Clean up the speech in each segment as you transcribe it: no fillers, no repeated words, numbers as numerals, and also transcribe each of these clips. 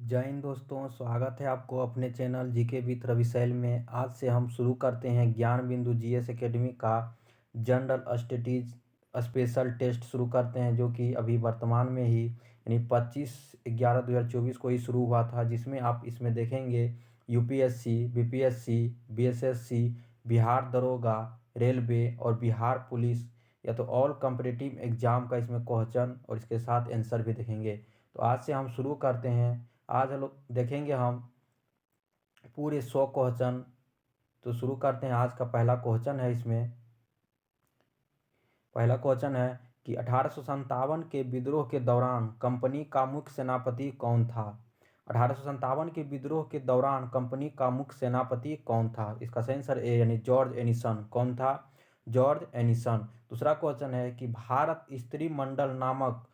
जय हिंद दोस्तों, स्वागत है आपको अपने चैनल जीके विथ रविशैल में। आज से हम शुरू करते हैं ज्ञान बिंदु जीएस एकेडमी का जनरल स्टडीज स्पेशल टेस्ट शुरू करते हैं, जो कि अभी वर्तमान में ही यानी 25/11/2024 को ही शुरू हुआ था। जिसमें आप इसमें देखेंगे यूपीएससी, बीपीएससी, बीएसएससी, बिहार दरोगा, रेलवे और बिहार पुलिस या तो ऑल कॉम्पिटिटिव एग्जाम का इसमें क्वेश्चन और इसके साथ आंसर भी देखेंगे। तो आज से हम शुरू करते हैं। आज हम लोग देखेंगे हम पूरे 100 क्वेश्चन। तो शुरू करते हैं। आज का पहला क्वेश्चन है, इसमें पहला क्वेश्चन है कि 1857 के विद्रोह के दौरान कंपनी का मुख्य सेनापति कौन था। 1857 के विद्रोह के दौरान कंपनी का मुख्य सेनापति कौन था। इसका सही आंसर ए यानी जॉर्ज एनिसन। कौन था? George Ennison. दूसरा क्वेश्चन है कि भारत स्त्री मंडल नामक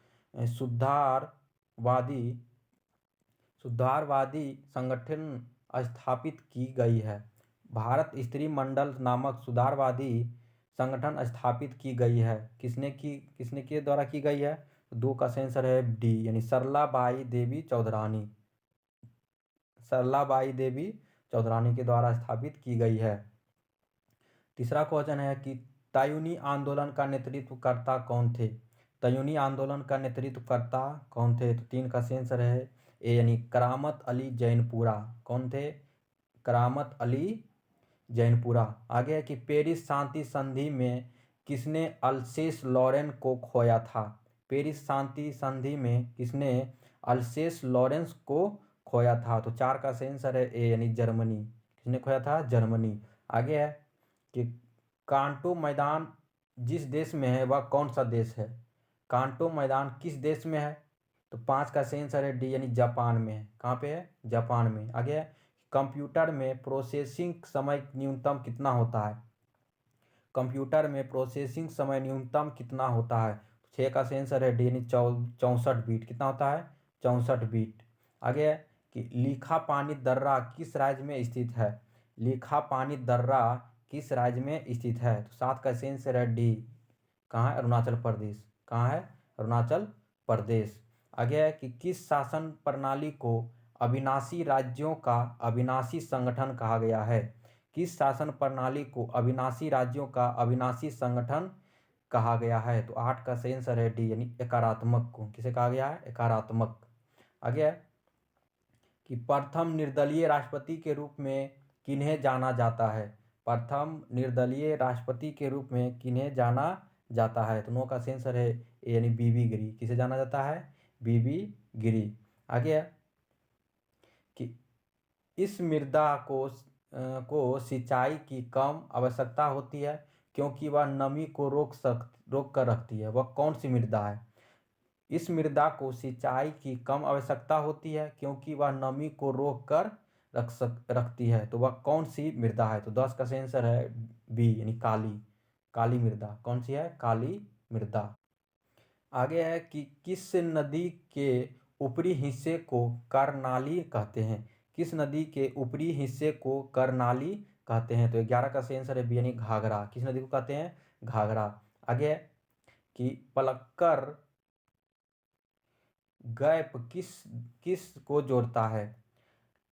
सुधारवादी सुधारवादी संगठन स्थापित की गई है। भारत स्त्री मंडल नामक सुधारवादी संगठन स्थापित की गई है। किसने के द्वारा की गई है? तो दो का आंसर है डी यानी सरलाबाई देवी चौधरानी। सरलाबाई देवी चौधरानी के द्वारा स्थापित की गई है। तीसरा क्वेश्चन है कि तायूनी आंदोलन का नेतृत्वकर्ता कौन थे। तायूनी आंदोलन का नेतृत्वकर्ता कौन थे? तो तीन का आंसर है ए यानी करामत अली जैनपुरा। कौन थे? करामत अली जैनपुरा। आगे है कि पेरिस शांति संधि में किसने अल्सेस लॉरेन को खोया था। पेरिस शांति संधि में किसने अल्सेस लॉरेंस को खोया था? तो चार का आंसर है ए यानी जर्मनी। किसने खोया था? जर्मनी। आगे है कि कांटो मैदान जिस देश में है वह कौन सा देश है। कांटो मैदान किस देश में है? तो पाँच का सही आंसर है डी यानी जापान में है। कहाँ पे है? जापान में। आगे है कंप्यूटर में प्रोसेसिंग समय न्यूनतम कितना होता है। कंप्यूटर में प्रोसेसिंग समय न्यूनतम कितना होता है? तो छः का सही आंसर है डी यानी 64 बीट। कितना होता है? 64 बीट। आगे है कि लीखा पानी दर्रा किस राज्य में स्थित है। लीखा पानी दर्रा किस राज्य में स्थित है? तो सात का सही आंसर है डी। कहाँ है? अरुणाचल प्रदेश। कहाँ है? अरुणाचल प्रदेश। आगे है कि किस शासन प्रणाली को अविनाशी राज्यों का अविनाशी संगठन कहा गया है। किस शासन प्रणाली को अविनाशी राज्यों का अविनाशी संगठन कहा गया है? तो आठ का सही आंसर है डी यानी एकारात्मक को। किसे कहा गया है? एकारात्मक। आगे है कि प्रथम निर्दलीय राष्ट्रपति के रूप में किन्हें जाना जाता है। प्रथम निर्दलीय राष्ट्रपति के रूप में किन्हें जाना जाता है? तो नो का सही आंसर है ए यानी बीबी गिरी। किसे जाना जाता है? बीबी गिरी। आगे है कि इस मृदा को सिंचाई की कम आवश्यकता होती है क्योंकि वह नमी को रोक कर रखती है। वह कौन सी मृदा है? इस मृदा को सिंचाई की कम आवश्यकता होती है क्योंकि वह नमी को रोक कर रखती है। तो वह कौन सी मृदा है? तो 10 का सही आंसर है बी यानी काली। काली मृदा। कौन सी है? काली मृदा। आगे है कि किस नदी के ऊपरी हिस्से को करनाली कहते हैं। किस नदी के ऊपरी हिस्से को करनाली कहते हैं? तो 11 का सही आंसर है बी यानी घाघरा। किस नदी को कहते हैं? घाघरा। आगे है कि पलक्कर गैप किस किस को जोड़ता है।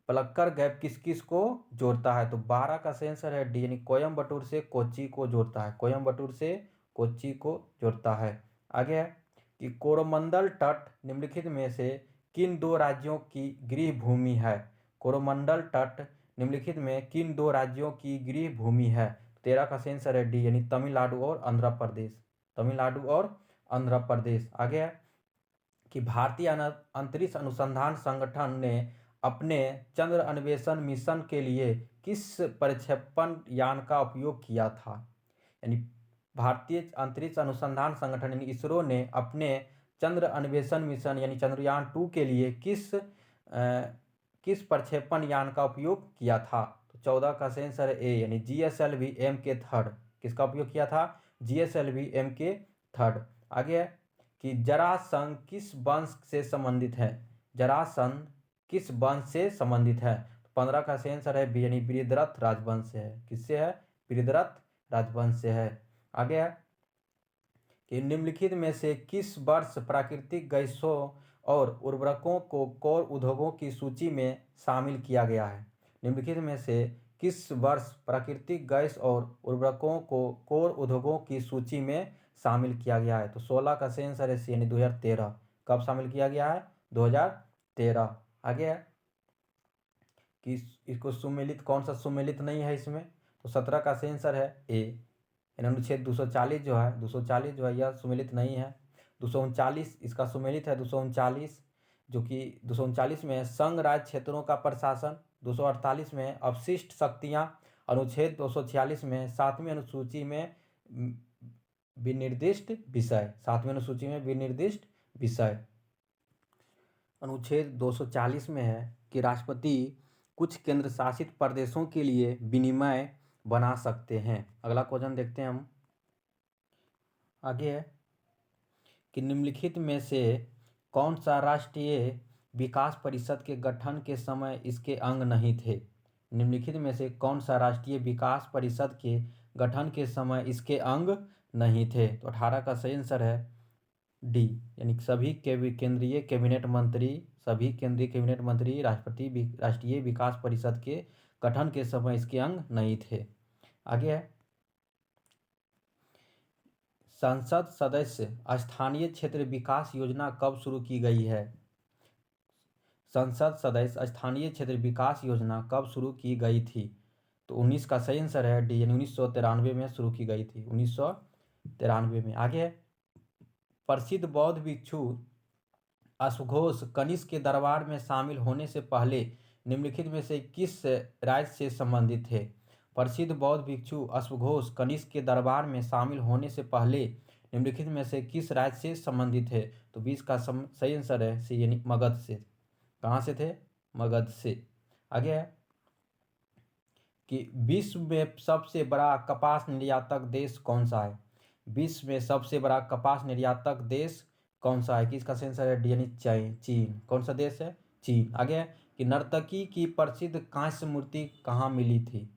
पलक्कर गैप किस किस को जोड़ता है? तो 12 का सही आंसर है डी यानी कोयम्बटूर से कोच्चि को जोड़ता है। कोयम्बटूर से कोच्चि को जोड़ता है। आगे है कि कोरोमंडल तट निम्नलिखित में से किन दो राज्यों की गृह भूमि है। कोरोमंडल तट निम्नलिखित में किन दो राज्यों की गृह भूमि है? 13 का सही आंसर है डी यानी तमिलनाडु और आंध्र प्रदेश। तमिलनाडु और आंध्र प्रदेश। आगे है कि भारतीय अंतरिक्ष अनुसंधान संगठन ने अपने चंद्र अन्वेषण मिशन के लिए किस प्रक्षेपण यान का उपयोग किया था। यानी भारतीय अंतरिक्ष अनुसंधान संगठन यानी इसरो ने अपने चंद्र अन्वेषण मिशन यानी चंद्रयान 2 के लिए किस प्रक्षेपण यान का उपयोग किया था? तो 14 का सही आंसर है ए यानी GSLV Mk3। किसका उपयोग किया था? GSLV Mk3। आगे है कि जरासंध किस वंश से संबंधित है। जरासंध किस वंश से संबंधित है? 15 का सही आंसर है बी यानी बृहद्रथ राजवंश से है। किससे है? बृहद्रथ राजवंश से है। आगे है कि निम्नलिखित में से किस वर्ष प्राकृतिक गैसों और उर्वरकों को कोर उद्योगों की सूची में शामिल किया गया है? निम्नलिखित में से किस वर्ष प्राकृतिक गैस और उर्वरकों को कोर उद्योगों की सूची में शामिल किया गया है? तो 16 का सही आंसर है यानी 2013। कब शामिल किया गया है? 2013। आगे है कि इसको सुमेलित, कौन सा सुमेलित नहीं है इसमें? तो 17 का सही आंसर है ए, यानी अनुच्छेद 240 जो है, 240 जो है यह सुमेलित नहीं है। 239 इसका सुमेलित है, 239 जो कि 239 में संघ राज्य क्षेत्रों का प्रशासन, 248 में अपशिष्ट शक्तियां, अनुच्छेद 246 में 7वीं अनुसूची में विनिर्दिष्ट विषय, 7वीं अनुसूची में विनिर्दिष्ट विषय। अनुच्छेद 240 में है कि राष्ट्रपति कुछ केंद्र शासित प्रदेशों के लिए विनिमय बना सकते हैं। अगला क्वेश्चन देखते हैं हम। आगे है कि निम्नलिखित में से कौन सा राष्ट्रीय विकास परिषद के गठन के समय इसके अंग नहीं थे? निम्नलिखित में से कौन सा राष्ट्रीय विकास परिषद के गठन के समय इसके अंग नहीं थे? तो 18 का सही आंसर है डी, यानी सभी केंद्रीय कैबिनेट मंत्री राष्ट्रीय विकास परिषद के गठन के समय इसके अंग नहीं थे। आगे है संसद सदस्य स्थानीय क्षेत्र विकास योजना कब शुरू की गई है? संसद सदस्य स्थानीय क्षेत्र विकास योजना कब शुरू की गई थी? तो 19 का सही आंसर है डी, यानी 1993 में शुरू की गई थी, 1993 में। आगे है प्रसिद्ध बौद्ध भिक्षु अश्वघोष कनिष्क के दरबार में शामिल होने से पहले निम्नलिखित में से किस राज्य से संबंधित थे? प्रसिद्ध बौद्ध भिक्षु अश्वघोष कनिष्क के दरबार में शामिल होने से पहले निम्नलिखित में से किस राज्य से संबंधित है? तो 20 का सही आंसर है सी, यानी मगध से। कहाँ से थे? मगध से। आगे है कि विश्व में सबसे बड़ा कपास निर्यातक देश कौन सा है? विश्व में सबसे बड़ा कपास निर्यातक देश कौन सा है? किसका सही आंसर है डी, यानी चीन। कौन सा देश है? चीन। आगे है कि नर्तकी की प्रसिद्ध कांस्य मूर्ति कहाँ मिली थी?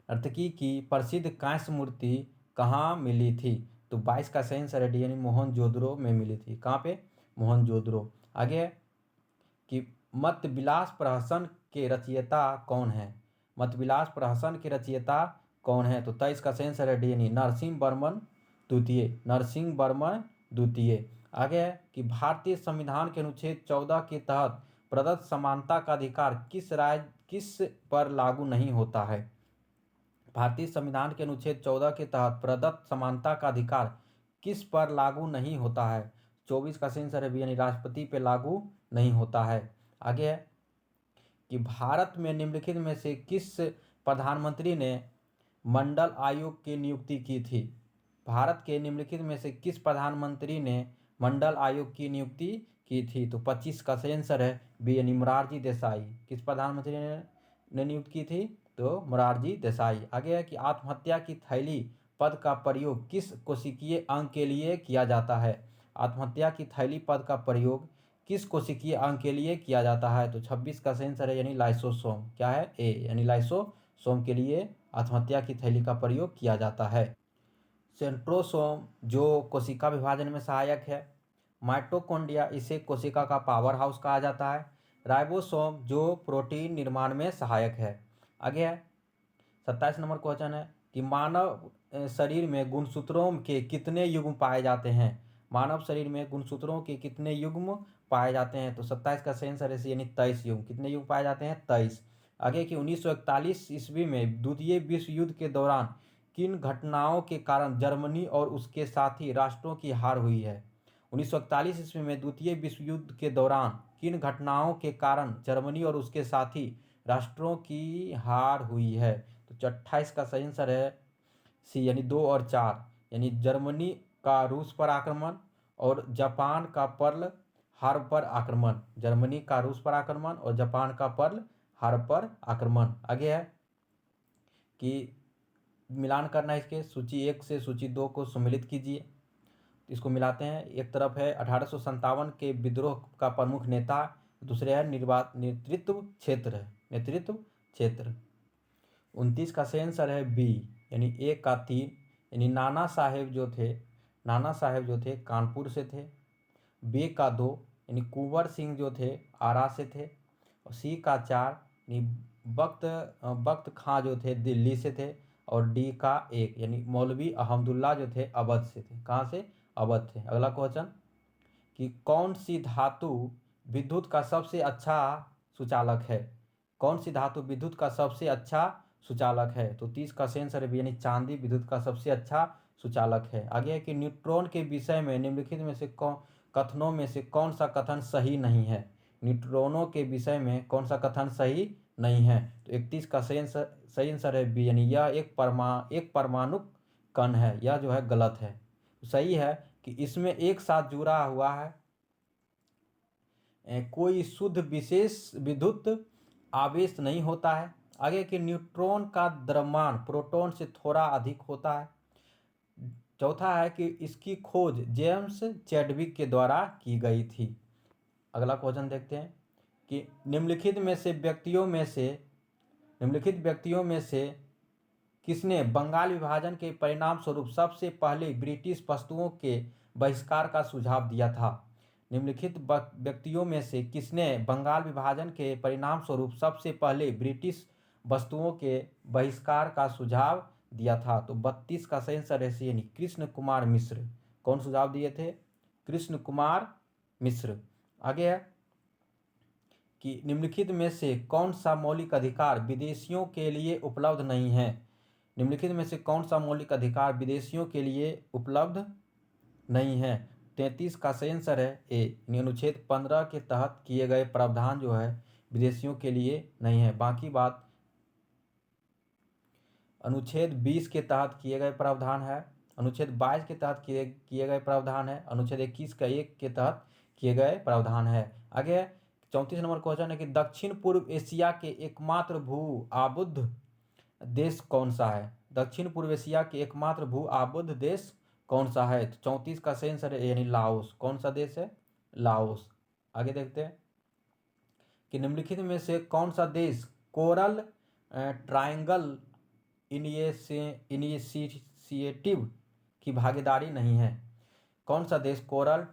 नर्तकी की प्रसिद्ध कांस्य मूर्ति कहाँ मिली थी? तो 22 का सही आंसर है डी, यानी मोहनजोदड़ो में मिली थी। कहाँ पे? मोहनजोदड़ो। आगे है कि मतविलास प्रहसन के रचयिता कौन है? मतविलास प्रहसन के रचयिता कौन है? तो 23 का सही आंसर है डी, यानी नरसिंह वर्मन द्वितीय, नरसिंह वर्मन द्वितीय। आगे है कि भारतीय संविधान के अनुच्छेद 14 के तहत प्रदत्त समानता का अधिकार किस पर लागू नहीं होता है? भारतीय संविधान के अनुच्छेद 14 के तहत प्रदत्त समानता का अधिकार किस पर लागू नहीं होता है? 24 का सही आंसर है बी, यानी राष्ट्रपति पे लागू नहीं होता है। आगे है कि भारत में निम्नलिखित में से किस प्रधानमंत्री ने मंडल आयोग की नियुक्ति की थी? भारत के निम्नलिखित में से किस प्रधानमंत्री ने मंडल आयोग की नियुक्ति की थी? तो 25 का सही आंसर है बी, यानी मोरारजी देसाई। किस प्रधानमंत्री ने नियुक्त की थी? तो मोरारजी देसाई। आगे है कि आत्महत्या की थैली पद का प्रयोग किस कोशिकीय अंग के लिए किया जाता है? आत्महत्या की थैली पद का प्रयोग किस कोशिकीय अंग के लिए किया जाता है? तो 26 का सही आंसर है यानी लाइसोसोम। क्या है? ए, यानी लाइसोसोम के लिए आत्महत्या की थैली का प्रयोग किया जाता है। सेंट्रोसोम जो कोशिका विभाजन में सहायक है। माइटोकॉन्ड्रिया, इसे कोशिका का पावर हाउस कहा जाता है। राइबोसोम जो प्रोटीन निर्माण में सहायक है। आगे है 27 नंबर क्वेश्चन है कि मानव शरीर में गुणसूत्रों के कितने युग्म पाए जाते हैं? मानव शरीर में गुणसूत्रों के कितने युग्म पाए जाते हैं? तो 27 का सही आंसर है यानी 23 युग्म। कितने युग्म पाए जाते हैं? 23। आगे कि 1941 ईस्वी में द्वितीय विश्व युद्ध के दौरान किन घटनाओं के कारण जर्मनी और उसके साथी राष्ट्रों की हार हुई है? 1941 ईस्वी में द्वितीय विश्व युद्ध के दौरान किन घटनाओं के कारण जर्मनी और उसके साथी राष्ट्रों की हार हुई है? तो 28 का सही आंसर है सी, यानी 2 और 4, यानी जर्मनी का रूस पर आक्रमण और जापान का पर्ल हार्बर आक्रमण। जर्मनी का रूस पर आक्रमण और जापान का पर्ल हार्बर आक्रमण। आगे है कि मिलान करना है इसके, सूची 1 से सूची 2 को सम्मिलित कीजिए। इसको मिलाते हैं। एक तरफ है 1857 के विद्रोह का प्रमुख नेता, दूसरे है नेतृत्व क्षेत्र। नेतृत्व क्षेत्र 29 का सही आंसर है बी, यानी 1 का 3, यानी नाना साहेब जो थे कानपुर से थे। बी का 2, यानी कुंवर सिंह जो थे आरा से थे, और सी का 4 यानी बख्त खां जो थे दिल्ली से थे, और डी का 1 यानी मौलवी अहमदुल्ला जो थे अवध से थे। कहाँ से? अवध थे। अगला क्वेश्चन कि कौन सी धातु विद्युत का सबसे अच्छा सुचालक है? कौन सी धातु विद्युत का सबसे अच्छा सुचालक है? तो 30 का सेंस है यानी चांदी विद्युत का सबसे अच्छा सुचालक है। आगे है कि न्यूट्रॉन के विषय में निम्नलिखित में से कथनों में से कौन सा कथन सही नहीं है? न्यूट्रॉनों के विषय में कौन सा कथन सही नहीं है? तो 31 का सही आंसर है बी, यानी यह एक परमाणु कण है। यह जो है गलत है। सही है कि इसमें एक साथ जुड़ा हुआ है कोई शुद्ध विशेष विद्युत आवेश नहीं होता है। आगे कि न्यूट्रॉन का द्रव्यमान प्रोटॉन से थोड़ा अधिक होता है। चौथा है कि इसकी खोज जेम्स चैडविक के द्वारा की गई थी। अगला क्वेश्चन देखते हैं कि निम्नलिखित व्यक्तियों में से किसने बंगाल विभाजन के परिणाम स्वरूप सबसे पहले ब्रिटिश वस्तुओं के बहिष्कार का सुझाव दिया था? निम्नलिखित व्यक्तियों में से किसने बंगाल विभाजन के परिणाम स्वरूप सबसे पहले ब्रिटिश वस्तुओं के बहिष्कार का सुझाव दिया था? तो 32 का सही आंसर है यानी कृष्ण कुमार मिश्र। कौन सुझाव दिए थे? कृष्ण कुमार मिश्र। आगे है कि निम्नलिखित में से कौन सा मौलिक अधिकार विदेशियों के लिए उपलब्ध नहीं है? निम्नलिखित में से कौन सा मौलिक अधिकार विदेशियों के लिए उपलब्ध नहीं है? 33 का सही आंसर है ए, अनुच्छेद 15 के तहत किए गए प्रावधान जो है विदेशियों के लिए नहीं है। बाकी बात अनुच्छेद 20 के तहत किए गए प्रावधान है, अनुच्छेद 22 के तहत किए गए प्रावधान है, अनुच्छेद 21 का 1 के तहत किए गए प्रावधान है। आगे 34 नंबर क्वेश्चन है कि दक्षिण पूर्व एशिया के एकमात्र भू आबुद्ध देश कौन सा है? दक्षिण पूर्व एशिया के एकमात्र भू आबुद्ध देश कौन सा है? तो 34 का सही आंसर है यानी लाओस। कौन सा देश है? लाओस। आगे देखते हैं कि निम्नलिखित में से कौन सा देश कोरल ट्रायंगल इनिशिएटिव की भागीदारी नहीं है? कौन सा देश कोरल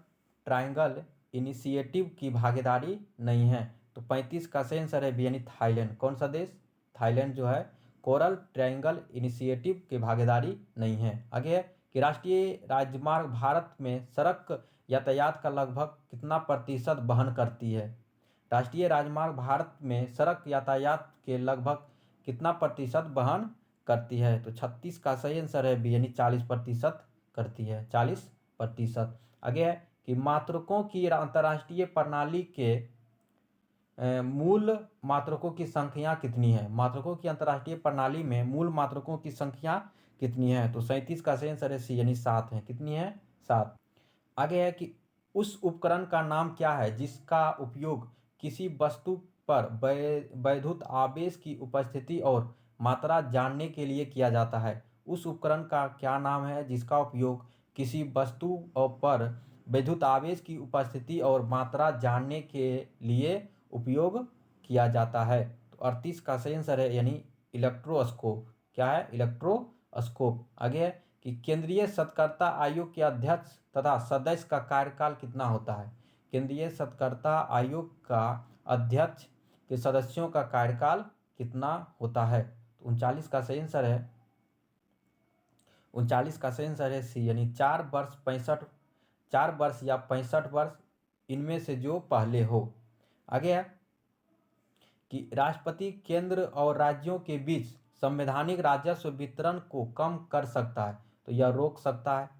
ट्रायंगल इनिशिएटिव की भागीदारी नहीं है? तो 35 का सही आंसर है यानी थाईलैंड। कौन सा देश? थाईलैंड जो है कोरल ट्रायंगल इनिशिएटिव की भागीदारी नहीं है। आगे है कि राष्ट्रीय राजमार्ग भारत में सड़क यातायात का लगभग कितना प्रतिशत वहन करती है? राष्ट्रीय राजमार्ग भारत में सड़क यातायात के लगभग कितना प्रतिशत वहन करती है? तो 36 का सही आंसर है बी, यानी 40% करती है, 40%। आगे है कि मात्रकों की अंतर्राष्ट्रीय प्रणाली के मूल मात्रकों की संख्या कितनी है? मात्रकों की अंतर्राष्ट्रीय प्रणाली में मूल मात्रकों की संख्या कितनी है? तो 37 का सही आंसर है सी, यानी 7 है। कितनी है? 7। आगे है कि उस उपकरण का नाम क्या है जिसका उपयोग किसी वस्तु पर वैद्युत आवेश की उपस्थिति और मात्रा जानने के लिए किया जाता है? उस उपकरण का क्या नाम है जिसका उपयोग किसी वस्तु पर विद्युत आवेश की उपस्थिति और मात्रा जानने के लिए उपयोग किया जाता है? तो 38 का सही आंसर है यानी इलेक्ट्रोस्कोप। क्या है? इलेक्ट्रोस्कोप। आगे है कि केंद्रीय सतर्कता आयोग के अध्यक्ष तथा सदस्य का कार्यकाल कितना होता है? केंद्रीय सतर्कता आयोग का अध्यक्ष के सदस्यों का कार्यकाल कितना होता है? तो 39 का सही आंसर है 39 का सही आंसर है सी, यानी 4 वर्ष या 65 वर्ष, इनमें से जो पहले हो। आगे है कि राष्ट्रपति केंद्र और राज्यों के बीच संवैधानिक राजस्व वितरण को कम कर सकता है, तो यह रोक सकता है।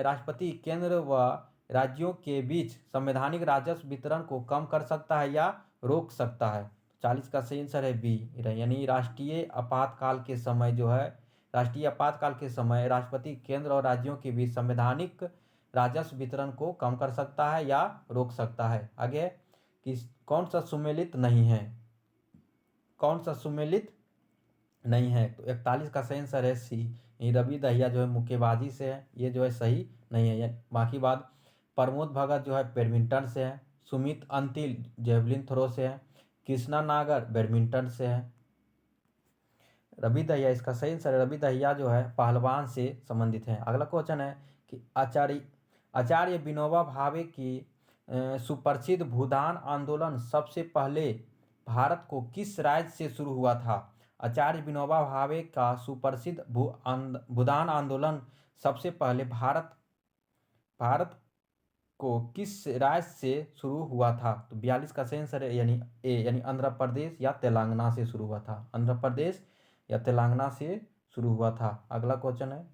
राष्ट्रपति केंद्र व राज्यों के बीच संवैधानिक राजस्व वितरण को कम कर सकता है या रोक सकता है? 40 का सही आंसर है बी, यानी राष्ट्रीय आपातकाल के समय जो है राष्ट्रपति केंद्र और राज्यों के बीच संवैधानिक राजस्व वितरण को कम कर सकता है या रोक सकता है। आगे कि कौन सा सुमेलित नहीं है? कौन सा सुमेलित नहीं है? तो 41 का सही आंसर है सी, रवि दहिया जो है मुक्केबाजी से है, ये जो है सही नहीं है। बाकी बात प्रमोद भगत जो है बैडमिंटन से है, सुमित अंतिल जेवलिन थ्रो से है, कृष्णा नागर बैडमिंटन से है। रवि दहिया इसका सही आंसर है, रवि दहिया जो है पहलवान से संबंधित है। अगला क्वेश्चन है कि आचार्य विनोबा भावे की सुप्रसिद्ध भूदान आंदोलन सबसे पहले भारत को किस राज्य से शुरू हुआ था? आचार्य विनोबा भावे का सुप्रसिद्ध भूदान आंदोलन सबसे पहले भारत को किस राज्य से शुरू हुआ था? तो 42 का सही आंसर है यानी आंध्र प्रदेश या तेलंगाना से शुरू हुआ था। आंध्र प्रदेश या तेलंगाना से शुरू हुआ था। अगला क्वेश्चन है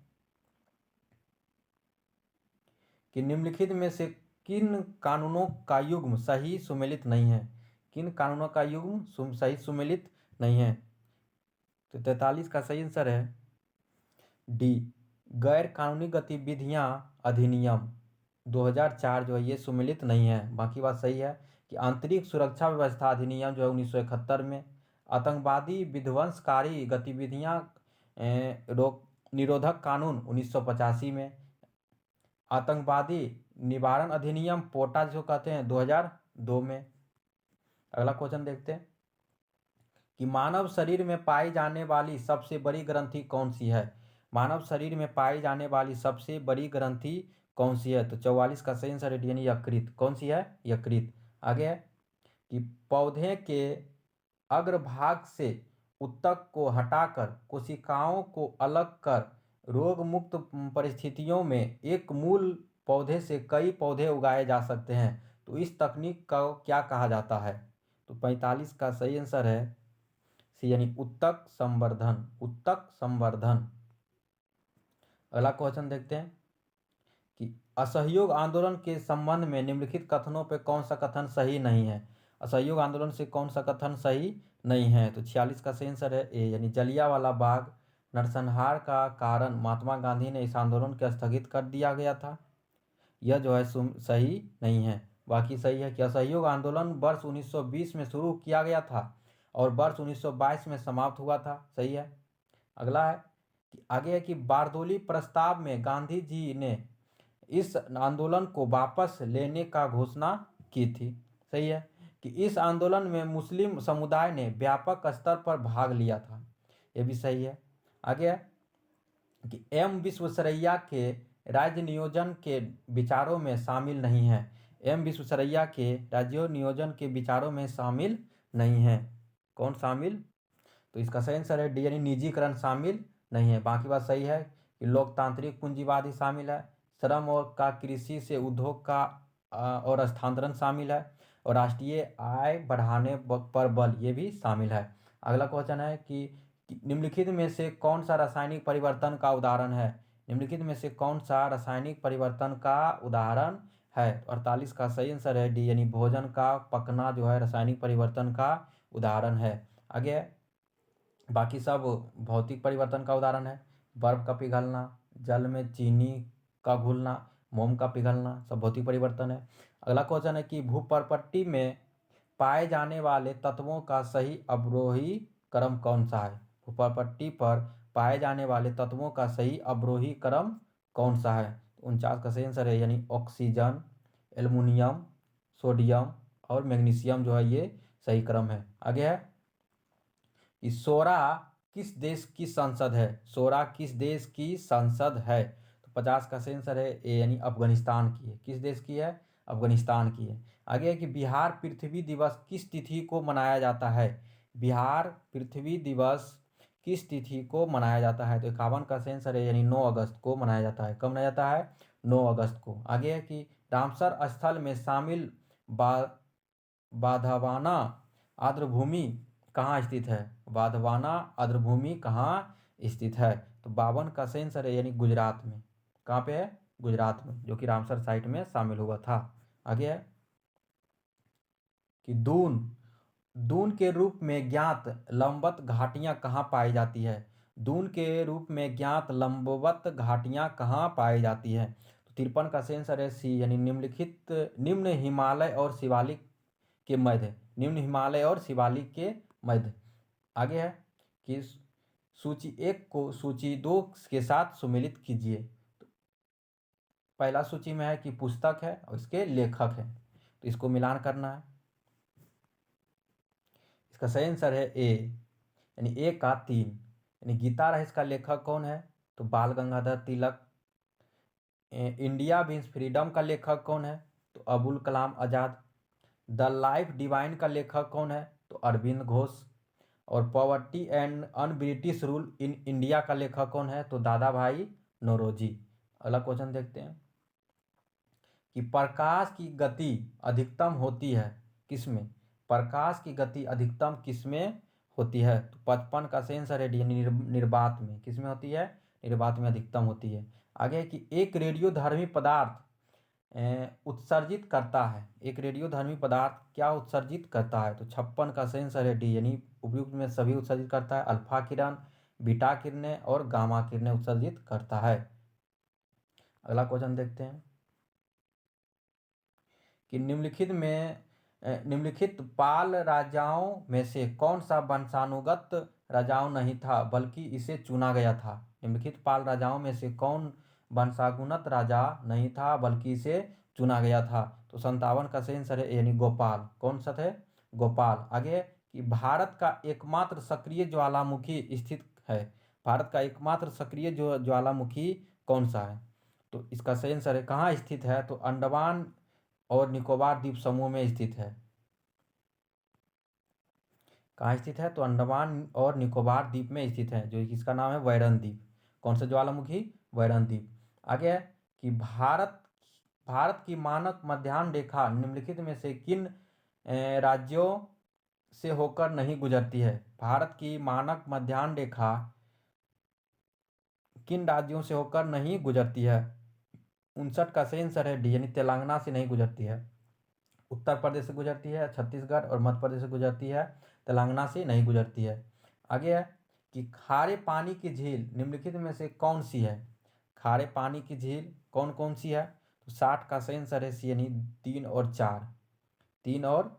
कि निम्नलिखित में से किन कानूनों का युग्म सही सुमेलित नहीं है? किन कानूनों का युग्म सही सुमेलित नहीं है? तो 43 का सही आंसर है डी, गैर कानूनी गतिविधियां अधिनियम 2004 जो है ये सुमेलित नहीं है। बाकी बात सही है कि आंतरिक सुरक्षा व्यवस्था अधिनियम जो है 1971 में, आतंकवादी विध्वंसकारी गतिविधियां रोक निरोधक कानून 1985 में, आतंकवादी निवारण अधिनियम पोटा जो कहते हैं 2002 में। अगला क्वेश्चन देखते हैं कि मानव शरीर में पाई जाने वाली सबसे बड़ी ग्रंथि कौन सी है? मानव शरीर में पाई जाने वाली सबसे बड़ी ग्रंथि कौन सी है? तो 44 का सही आंसर यानी यकृत। कौन सी है? यकृत। आगे है कि पौधे के अग्रभाग से उत्तक को हटाकर कोशिकाओं को अलग कर रोग मुक्त परिस्थितियों में एक मूल पौधे से कई पौधे उगाए जा सकते हैं। तो इस तकनीक का क्या कहा जाता है? तो 45 का सही आंसर है सी यानी उत्तक संवर्धन। उत्तक संवर्धन। अगला क्वेश्चन देखते हैं कि असहयोग आंदोलन के संबंध में निम्नलिखित कथनों पे कौन सा कथन सही नहीं है? असहयोग आंदोलन से कौन सा कथन सही नहीं है? तो 46 का सही आंसर है ए यानी जलियांवाला बाग नरसंहार का कारण महात्मा गांधी ने इस आंदोलन को स्थगित कर दिया गया था। यह जो है सही नहीं है। बाकी सही है कि असहयोग आंदोलन वर्ष 1920 में शुरू किया गया था और वर्ष 1922 में समाप्त हुआ था। सही है। अगला है कि आगे है कि बारदोली प्रस्ताव में गांधी जी ने इस आंदोलन को वापस लेने का घोषणा की थी। सही है कि इस आंदोलन में मुस्लिम समुदाय ने व्यापक स्तर पर भाग लिया था। यह भी सही है। आगे है कि एम विश्वेश्वरैया के राज्य नियोजन के विचारों में शामिल नहीं है। एम विश्वेश्वरैया के राज्य नियोजन के विचारों में शामिल नहीं है। कौन शामिल? तो इसका सही आंसर है डी यानी निजीकरण शामिल नहीं है। बाकी बात सही है कि लोकतांत्रिक पूंजीवादी शामिल है, श्रम और का कृषि से उद्योग का और स्थानांतरण शामिल है, और राष्ट्रीय आय बढ़ाने पर बल ये भी शामिल है। अगला क्वेश्चन है कि निम्नलिखित में से कौन सा रासायनिक परिवर्तन का उदाहरण है? निम्नलिखित में से कौन सा रासायनिक परिवर्तन का उदाहरण है? 48 का सही आंसर है डी यानी भोजन का पकना जो है रासायनिक परिवर्तन का उदाहरण है। आगे बाकी सब भौतिक परिवर्तन का उदाहरण है। बर्फ का पिघलना, जल में चीनी का घुलना, मोम का पिघलना सब भौतिक परिवर्तन है। अगला क्वेश्चन है कि भूपर्पट्टी में पाए जाने वाले तत्वों का सही अवरोही क्रम कौन सा है? भूपर्पट्टी पर पाए जाने वाले तत्वों का सही अवरोही क्रम कौन सा है? 49 का सही आंसर है यानी ऑक्सीजन, एल्युमिनियम, सोडियम और मैग्नीशियम जो है ये सही क्रम है। आगे है कि सोरा किस देश की संसद है? सोरा किस देश की संसद है? तो 50 का सही आंसर है ए यानी अफगानिस्तान की है। किस देश की है? अफगानिस्तान की है। आगे है कि बिहार पृथ्वी दिवस किस तिथि को मनाया जाता है? बिहार पृथ्वी दिवस किस तिथि को मनाया जाता है? तो 51 का सही आंसर है यानी 9 अगस्त को मनाया जाता है। कब मनाया जाता है? 9 अगस्त को। आगे है कि रामसर स्थल में शामिल बाधवाना आर्द्रभूमि कहाँ स्थित है? बाधवाना आर्द्रभूमि कहाँ स्थित है? तो 52 का सही आंसर है यानी गुजरात में। कहाँ पे है? गुजरात में, जो कि रामसर साइट में शामिल हुआ था। आगे है कि दून दून के रूप में ज्ञात लंबवत घाटियां कहाँ पाई जाती है? दून के रूप में ज्ञात लंबवत घाटियां कहाँ पाई जाती है? तो 53 का सही आंसर है सी यानी निम्न हिमालय और शिवालिक के मध्य। निम्न हिमालय और शिवालिक के मध्य। आगे है कि सूची 1 को सूची 2 के साथ सुमेलित कीजिए। तो पहला सूची में है कि पुस्तक है और इसके लेखक है, तो इसको मिलान करना है। इसका सही आंसर है ए यानी 1 का 3 यानी गीता रहस्य का लेखक कौन है? तो बाल Gangadhar Tilak. India means freedom का लेखक कौन है? तो Abul Kalam Azad. The life divine का लेखक कौन है? तो अरविंद घोष। और poverty and un British rule in India का लेखक कौन है? तो दादा भाई नौरोजी। अगला क्वेश्चन देखते हैं कि प्रकाश की गति अधिकतम होती है किसमें? प्रकाश की गति अधिकतम किसमें होती है? तो 55 का सही आंसर है डी, निर्वात में। किसमें होती है? निर्वात में अधिकतम होती है। आगे कि एक रेडियोधर्मी पदार्थ उत्सर्जित करता है। एक रेडियोधर्मी पदार्थ क्या उत्सर्जित करता है? तो 56 का सही आंसर है डी, यानी उपयुक्त में सभी उत्सर्जित करता है। अल्फा किरण, बीटा किरणें और गामा किरणें उत्सर्जित करता है। अगला क्वेश्चन देखते हैं कि निम्नलिखित पाल राजाओं में से कौन सा वंशानुगत राजाओं नहीं था बल्कि इसे चुना गया था? निम्नलिखित पाल राजाओं में से कौन वंशानुगत राजा नहीं था बल्कि इसे चुना गया था? तो 57 का सही आंसर है यानी गोपाल। कौन सा थे? गोपाल। आगे कि भारत का एकमात्र सक्रिय ज्वालामुखी स्थित है। भारत का एकमात्र सक्रिय जो ज्वालामुखी कौन सा है? तो इसका सही आंसर है कहाँ स्थित है? तो अंडमान और निकोबार द्वीप समूह में स्थित है। कहाँ स्थित है? तो अंडमान और निकोबार द्वीप में स्थित है, जो इसका नाम है वैरन द्वीप। कौन सा ज्वालामुखी? वैरन द्वीप। आगे है कि भारत भारत की मानक मध्याह्न रेखा निम्नलिखित में से किन राज्यों से होकर नहीं गुजरती है? भारत की मानक मध्याह्न रेखा किन राज्यों से होकर नहीं गुजरती है? 59 का सही आंसर है डी, यानी तेलंगाना से नहीं गुजरती है। उत्तर प्रदेश से गुजरती है, छत्तीसगढ़ और मध्य प्रदेश से गुजरती है, तेलंगाना से नहीं गुजरती है। आगे है कि खारे पानी की झील निम्नलिखित में से कौन सी है? खारे पानी की झील कौन कौन सी है? तो 60 का सही आंसर है सी, यानी 3 और 4। 3 और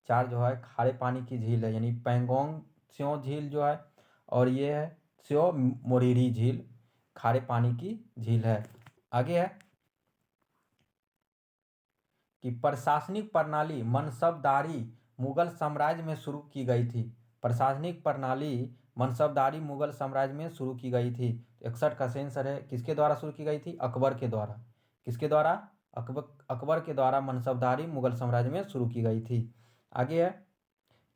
4 जो है खारे पानी की झील है, यानी पैंगोंग त्सो झील जो है, और ये है त्सो मोरिरी झील, खारे पानी की झील है। आगे है कि प्रशासनिक प्रणाली मनसबदारी मुगल साम्राज्य में शुरू की गई थी। प्रशासनिक प्रणाली मनसबदारी मुगल साम्राज्य में शुरू की गई थी। 61 का सही आंसर है किसके द्वारा शुरू की गई थी? अकबर के द्वारा। किसके द्वारा? अकबर के द्वारा मनसबदारी मुगल साम्राज्य में शुरू की गई थी। आगे है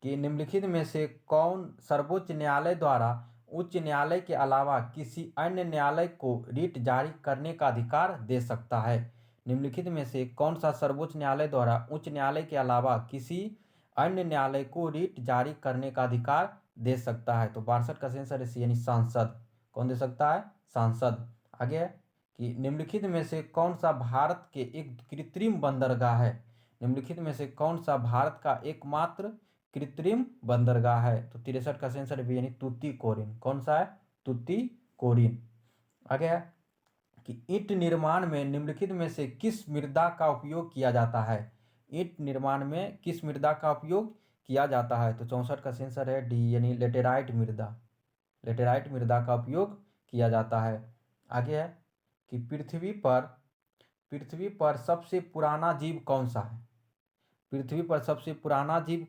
कि निम्नलिखित में से कौन सर्वोच्च न्यायालय द्वारा उच्च न्यायालय के अलावा किसी अन्य न्यायालय को रिट जारी करने का अधिकार दे सकता है? निम्नलिखित में से कौन सा सर्वोच्च न्यायालय द्वारा उच्च न्यायालय के अलावा किसी अन्य न्यायालय को रिट जारी करने का अधिकार दे सकता है? तो 62 का आंसर है सी, यानी सांसद। कौन दे सकता है? सांसद। आगे है कि निम्नलिखित में से कौन सा भारत के एक कृत्रिम बंदरगाह है? निम्नलिखित में से कौन सा भारत का एकमात्र कृत्रिम बंदरगाह है? तो 63 का आंसर है यानी तूतीकोरिन। कौन सा है? तूतीकोरिन। आगे है कि ईंट निर्माण में निम्नलिखित में से किस मृदा का उपयोग किया जाता है? ईंट निर्माण में किस मृदा का उपयोग किया जाता है? तो 64 का आंसर है डी, यानी लेटेराइट मृदा। लेटेराइट मृदा का उपयोग किया जाता है। आगे है कि पृथ्वी पर सबसे पुराना जीव कौन सा है? पृथ्वी पर सबसे पुराना जीव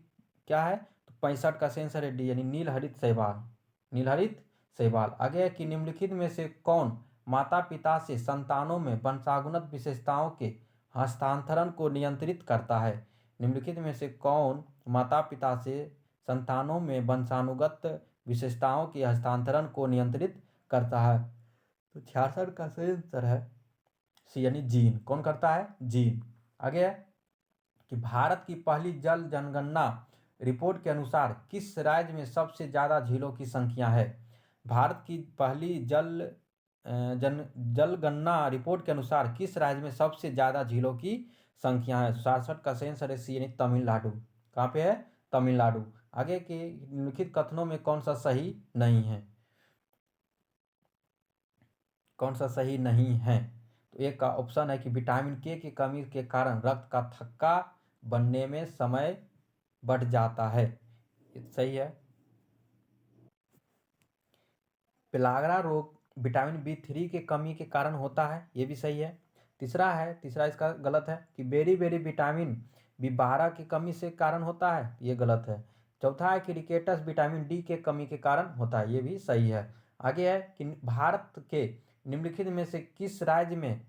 क्या है? तो 65 का आंसर है डी, यानी नीलहरित शैवाल। नीलहरित शैवाल। आगे है कि निम्नलिखित में से कौन माता पिता से संतानों में वंशानुगत विशेषताओं के हस्तांतरण को नियंत्रित करता है? निम्नलिखित में से कौन माता पिता से संतानों में वंशानुगत विशेषताओं के हस्तांतरण को नियंत्रित करता है? तो 66 का सही आंसर है सी, यानी जीन। कौन करता है? जीन। आगे है कि भारत की पहली जल जनगणना रिपोर्ट के अनुसार किस राज्य में सबसे ज़्यादा झीलों की संख्या है? भारत की पहली जलगणना रिपोर्ट के अनुसार किस राज्य में सबसे ज़्यादा झीलों की संख्या है? 67 का सही आंसर है सी, यानी तमिलनाडु। कहाँ पे है? तमिलनाडु। आगे के निम्नलिखित कथनों में कौन सा सही नहीं है? कौन सा सही नहीं है? तो एक का ऑप्शन है कि विटामिन के की कमी के कारण रक्त का थक्का बनने में समय बढ़ जाता है। सही है। पेलाग्रा रोग विटामिन B3 के कमी के कारण होता है, ये भी सही है। तीसरा इसका गलत है कि बेरी बेरी विटामिन B12 की कमी से कारण होता है, ये गलत है। चौथा है कि रिकेटस विटामिन डी के कमी के कारण होता है, ये भी सही है। आगे है कि भारत के निम्नलिखित में से किस राज्य में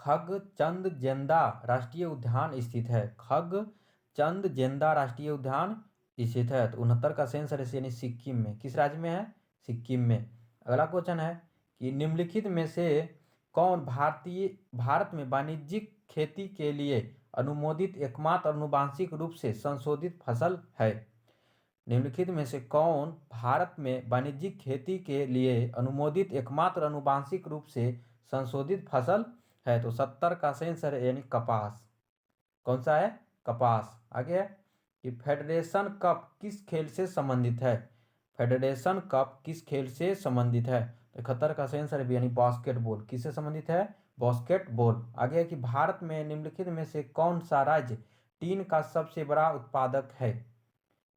खगचंदजेंदा राष्ट्रीय उद्यान स्थित है? खगचंदजेंदा राष्ट्रीय उद्यान स्थित है। तो 69 का सही आंसर है यानी सिक्किम में। किस राज्य में है? सिक्किम में। अगला क्वेश्चन है कि निम्नलिखित में से कौन भारत में वाणिज्यिक खेती के लिए अनुमोदित एकमात्र आनुवांशिक रूप से संशोधित फसल है? निम्नलिखित में से कौन भारत में वाणिज्यिक खेती के लिए अनुमोदित एकमात्र आनुवांशिक रूप से संशोधित फसल है? तो 70 का सही आंसर है यानी कपास। कौन सा है? कपास। आगे है कि फेडरेशन कप किस खेल से संबंधित है? फेडरेशन कप किस खेल से संबंधित है? तो 71 का सही आंसर है यानी बास्केटबॉल। किससे संबंधित है? बास्केटबॉल। आगे है कि भारत में निम्नलिखित में से कौन सा राज्य टीन का सबसे बड़ा उत्पादक है?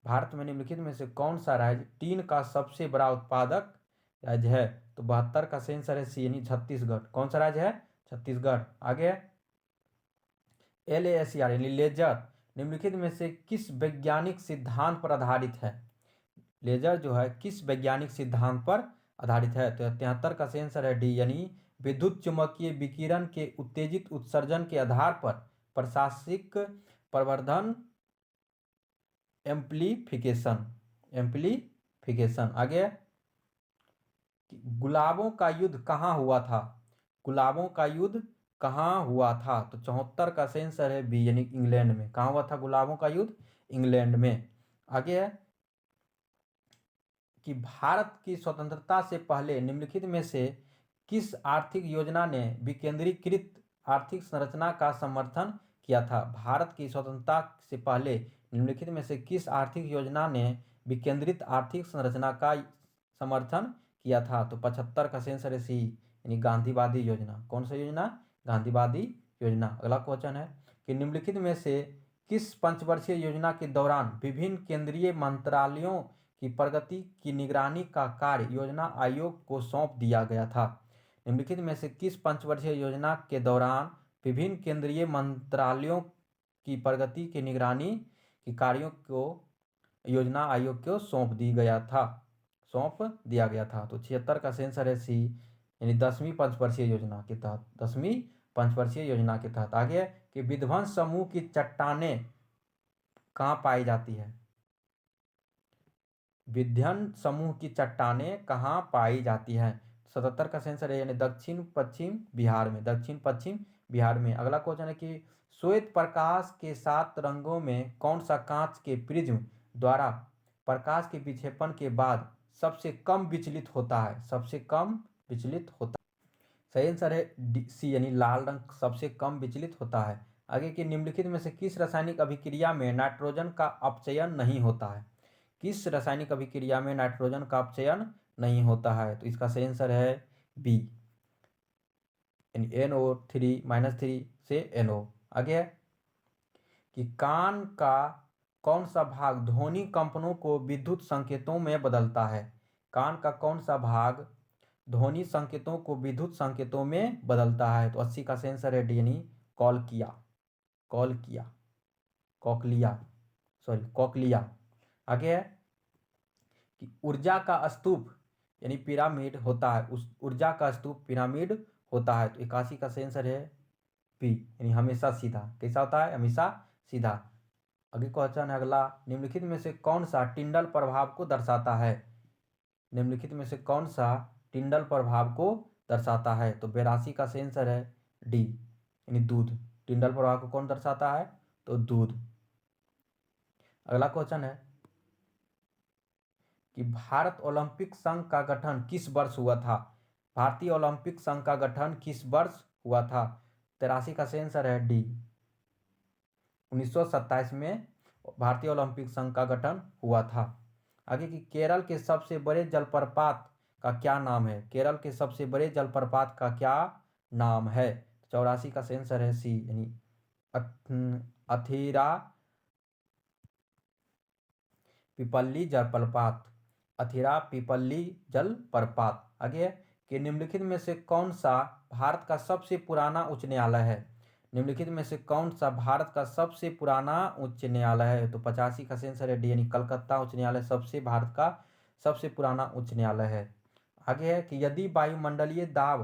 भारत में निम्नलिखित में से कौन सा राज्य टीन का सबसे बड़ा उत्पादक राज्य है? तो 72 का सही आंसर है सी यानी छत्तीसगढ़। कौन सा राज्य है? छत्तीसगढ़। आगे LASER यानी लेजर निम्नलिखित में से किस वैज्ञानिक सिद्धांत पर आधारित है? लेजर जो है किस वैज्ञानिक सिद्धांत पर आधारित है? तो 73 का सही आंसर है डी यानी विद्युत चुम्बकीय विकिरण के उत्तेजित उत्सर्जन के आधार पर प्रकाशिक प्रवर्धन एम्प्लीफिकेशन। आगे गुलाबों का युद्ध कहाँ हुआ था? गुलाबों का युद्ध कहाँ हुआ था? तो 74 का सही आंसर है बी यानी इंग्लैंड में। कहाँ हुआ था गुलाबों का युद्ध? इंग्लैंड में। आगे है कि भारत की स्वतंत्रता से पहले निम्नलिखित में से किस आर्थिक योजना ने विकेंद्रीकृत आर्थिक संरचना का समर्थन किया था? भारत की स्वतंत्रता से पहले निम्नलिखित में से किस आर्थिक योजना ने विकेंद्रित आर्थिक संरचना का समर्थन किया था? तो 75 का सही आंसर है सी यानी गांधीवादी योजना। कौन सा योजना? गांधीवादी योजना। अगला क्वेश्चन है कि निम्नलिखित में से किस पंचवर्षीय योजना के दौरान विभिन्न केंद्रीय मंत्रालयों की प्रगति की निगरानी का कार्य योजना आयोग को सौंप दिया गया था? निम्नलिखित में से किस पंचवर्षीय योजना के दौरान विभिन्न केंद्रीय मंत्रालयों की प्रगति की निगरानी के कार्यों को योजना आयोग को सौंप दिया गया था? तो 76 का सही आंसर है सी यानी 10वीं पंचवर्षीय योजना के तहत। 10वीं पंचवर्षीय योजना के तहत। आगे कि विध्वंस समूह की चट्टानें कहाँ पाई जाती है? विध्यन समूह की चट्टानें कहाँ पाई जाती हैं? 77 का आंसर है यानी दक्षिण पश्चिम बिहार में। दक्षिण पश्चिम बिहार में। अगला क्वेश्चन है कि श्वेत प्रकाश के 7 रंगों में कौन सा कांच के प्रिज्म द्वारा प्रकाश के विक्षेपण के बाद सबसे कम विचलित होता है? सबसे कम विचलित होता है। सही आंसर है सी यानी लाल रंग सबसे कम विचलित होता है। आगे की निम्नलिखित में से किस रासायनिक अभिक्रिया में नाइट्रोजन का अपचयन नहीं होता है? किस रासायनिक अभिक्रिया में नाइट्रोजन का अपचयन नहीं होता है? तो इसका सही आंसर है बी यानी NO3 से NO। आगे है कि कान का कौन सा भाग ध्वनि कंपनों को विद्युत संकेतों में बदलता है? कान का कौन सा भाग ध्वनि संकेतों को विद्युत संकेतों में बदलता है? तो 80 का सही आंसर है डी यानी कॉकलिया। आगे है कि ऊर्जा का स्तूप यानी पिरामिड होता है। उस ऊर्जा का स्तूप पिरामिड होता है। तो 81 का सही आंसर है बी यानी हमेशा सीधा। कैसा होता है? हमेशा सीधा। आगे क्वेश्चन है अगला, निम्नलिखित में से कौन सा टिंडल प्रभाव को दर्शाता है? निम्नलिखित में से कौन सा टिंडल प्रभाव को दर्शाता है? तो 82 का सही आंसर है डी यानी दूध। टिंडल प्रभाव को कौन दर्शाता है? तो दूध। अगला क्वेश्चन है कि भारत ओलंपिक संघ का गठन किस वर्ष हुआ था? भारतीय ओलंपिक संघ का गठन किस वर्ष हुआ था? 83 का सही आंसर है डी 1927 में भारतीय ओलंपिक संघ का गठन हुआ था। आगे की केरल के सबसे बड़े जलप्रपात का क्या नाम है? केरल के सबसे बड़े जलप्रपात का क्या नाम है? 84 का सही आंसर है सी यानी अथिरा पिपल्ली जलप्रपात। अथिरा पिपल्ली जलप्रपात। आगे कि निम्नलिखित में से कौन सा भारत का सबसे पुराना उच्च न्यायालय है? निम्नलिखित में से कौन सा भारत का सबसे पुराना उच्च न्यायालय है? तो 85 का सही आंसर है डी यानी कलकत्ता उच्च न्यायालय भारत का सबसे पुराना उच्च न्यायालय है। आगे है कि यदि वायुमंडलीय दाब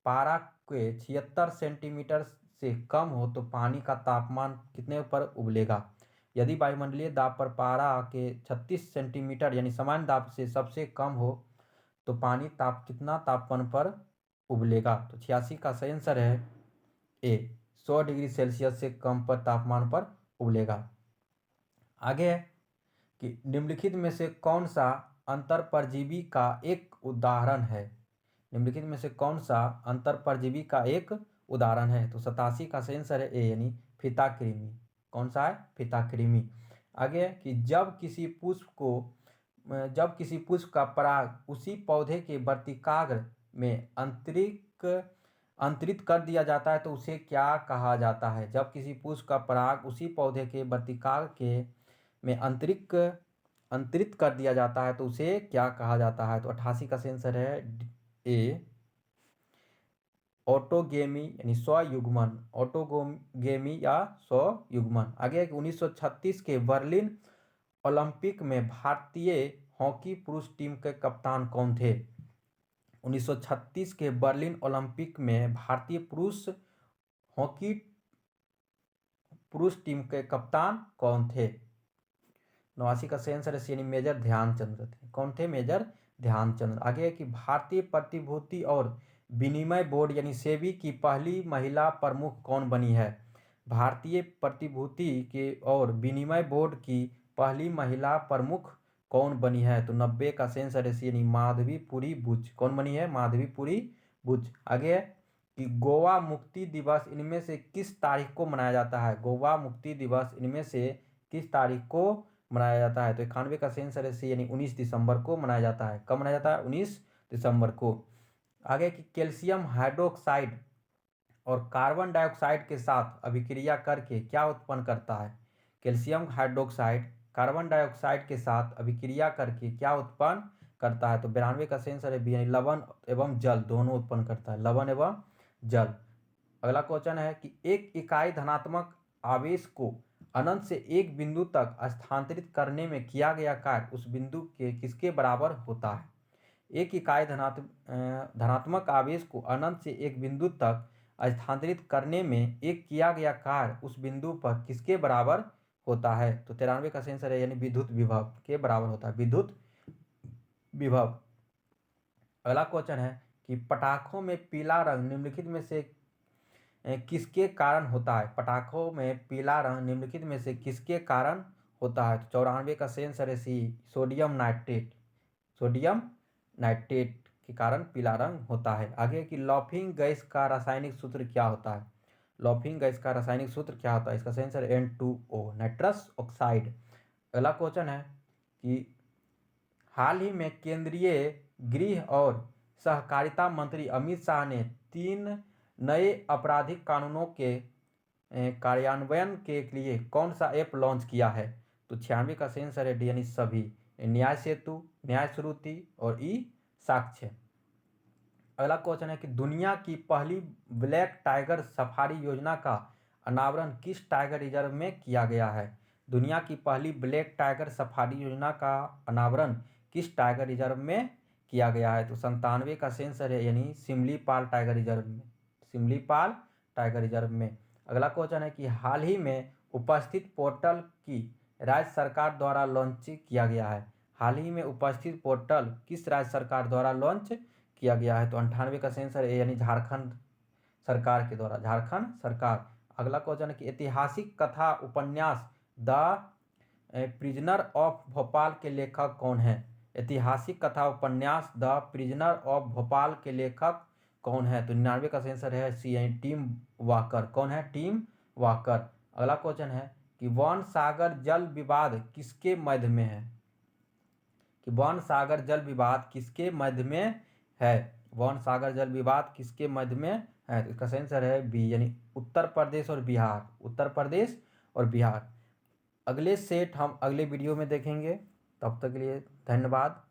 पारा के 76 सेंटीमीटर से कम हो तो पानी का तापमान कितने पर उबलेगा? यदि वायुमंडलीय दाब पर पारा के 36 सेंटीमीटर यानी सामान्य दाब से सबसे कम हो तो पानी कितना तापमान पर उबलेगा? तो 86 का सही आंसर है ए, 100 डिग्री सेल्सियस से कम पर तापमान पर उबलेगा। आगे है कि निम्नलिखित में से कौन सा अंतर परजीवी का एक उदाहरण है? निम्नलिखित में से कौन सा अंतर परजीवी का एक उदाहरण है? तो 87 का सही आंसर है ए, यानी फीताकृमि। कौन सा है? फीताकृमि। आगे कि जब किसी पुष्प का पराग उसी पौधे के वर्तिकाग्र में अंतरित कर दिया जाता है तो उसे क्या कहा जाता है? जब किसी पुष्प का पराग उसी पौधे के वर्तिकाग्र के में अंतरित कर दिया जाता है तो उसे क्या कहा जाता है? तो 88 का आंसर है ए, ऑटोगेमी यानी स्वयुग्मन। ऑटोगेमी या स्वयुग्मन। आगे 1936 के बर्लिन ओलंपिक में भारतीय हॉकी पुरुष टीम के कप्तान कौन थे? 1936 के बर्लिन ओलंपिक में भारतीय हॉकी पुरुष टीम के कप्तान कौन थे? 89 का सही आंसर है यानी मेजर ध्यानचंद्र थे। कौन थे? मेजर ध्यानचंद्र। आगे है कि भारतीय प्रतिभूति और विनिमय बोर्ड यानी सेबी की पहली महिला प्रमुख कौन बनी है? भारतीय प्रतिभूति के और विनिमय बोर्ड की पहली महिला प्रमुख कौन बनी है? तो 90 का सही आंसर है यानी माधवीपुरी बुच। कौन बनी है? माधवीपुरी बुच। आगे है कि गोवा मुक्ति दिवस इनमें से किस तारीख को मनाया जाता है? गोवा मुक्ति दिवस इनमें से किस तारीख को मनाया जाता है? तो 91 का सही आंसर है यानी 19 दिसंबर को मनाया जाता है। कब मनाया जाता है? 19 दिसंबर को। आगे कि कैल्शियम हाइड्रोक्साइड और कार्बन डाइऑक्साइड के साथ अभिक्रिया करके क्या उत्पन्न करता है? कैल्शियम हाइड्रोक्साइड कार्बन डाइऑक्साइड के साथ अभिक्रिया करके क्या उत्पन्न करता है? तो 92 का सही आंसर है यानी लवण एवं जल दोनों उत्पन्न करता है। लवण एवं जल। अगला क्वेश्चन है कि एक इकाई धनात्मक आवेश को अनंत से एक बिंदु तक स्थानांतरित करने में किया गया कार्य उस बिंदु के किसके बराबर होता है? एक इकाई धनात्मक आवेश को अनंत से एक बिंदु तक स्थानांतरित करने में एक किया गया कार्य उस बिंदु पर किसके बराबर होता है? तो 93 का आंसर है यानी विद्युत विभव के बराबर होता है। विद्युत विभव। अगला क्वेश्चन है कि पटाखों में पीला रंग निम्नलिखित में से किसके कारण होता है? पटाखों में पीला रंग निम्नलिखित में से किसके कारण होता है? तो 94 का सही आंसर है सी, सोडियम नाइट्रेट। सोडियम नाइट्रेट के कारण पीला रंग होता है। आगे कि लॉफिंग गैस का रासायनिक सूत्र क्या होता है? लॉफिंग गैस का रासायनिक सूत्र क्या होता है? इसका सही आंसर N2O, नाइट्रस ऑक्साइड। अगला क्वेश्चन है कि हाल ही में केंद्रीय गृह और सहकारिता मंत्री अमित शाह ने 3 नए आपराधिक कानूनों के कार्यान्वयन के लिए कौन सा ऐप लॉन्च किया है? तो 96 का सही आंसर है डी यानी सभी, न्याय सेतु, न्याय श्रुति और ई साक्ष्य। अगला क्वेश्चन है कि दुनिया की पहली ब्लैक टाइगर सफारी योजना का अनावरण किस टाइगर रिजर्व में किया गया है? दुनिया की पहली ब्लैक टाइगर सफारी योजना का अनावरण किस टाइगर रिजर्व में किया गया है? तो 97 का सही आंसर है यानी सिमलीपाल टाइगर रिजर्व में। सिमलीपाल टाइगर रिजर्व में। अगला क्वेश्चन है कि हाल ही में उपस्थित पोर्टल की राज्य सरकार द्वारा लॉन्च किया गया है। हाल ही में उपस्थित पोर्टल किस राज्य सरकार द्वारा लॉन्च किया गया है? तो 98 का सही आंसर है यानी झारखंड सरकार के द्वारा। झारखंड सरकार। अगला क्वेश्चन है कि ऐतिहासिक कथा उपन्यास द प्रिजनर ऑफ भोपाल के लेखक कौन है? ऐतिहासिक कथा उपन्यास द प्रिजनर ऑफ भोपाल के लेखक कौन है? तो 99 का सही आंसर है सी, टिम वॉकर। कौन है? Tim walker. अगला क्वेश्चन है कि वन सागर जल विवाद किसके मध्य में है? कि वन सागर जल विवाद किसके मध्य में है? वन सागर जल विवाद किसके मध्य में है? तो इसका सही आंसर है बी, यानी उत्तर प्रदेश और बिहार। उत्तर प्रदेश और बिहार। अगले सेट हम अगले वीडियो में देखेंगे। तब तक के लिए धन्यवाद।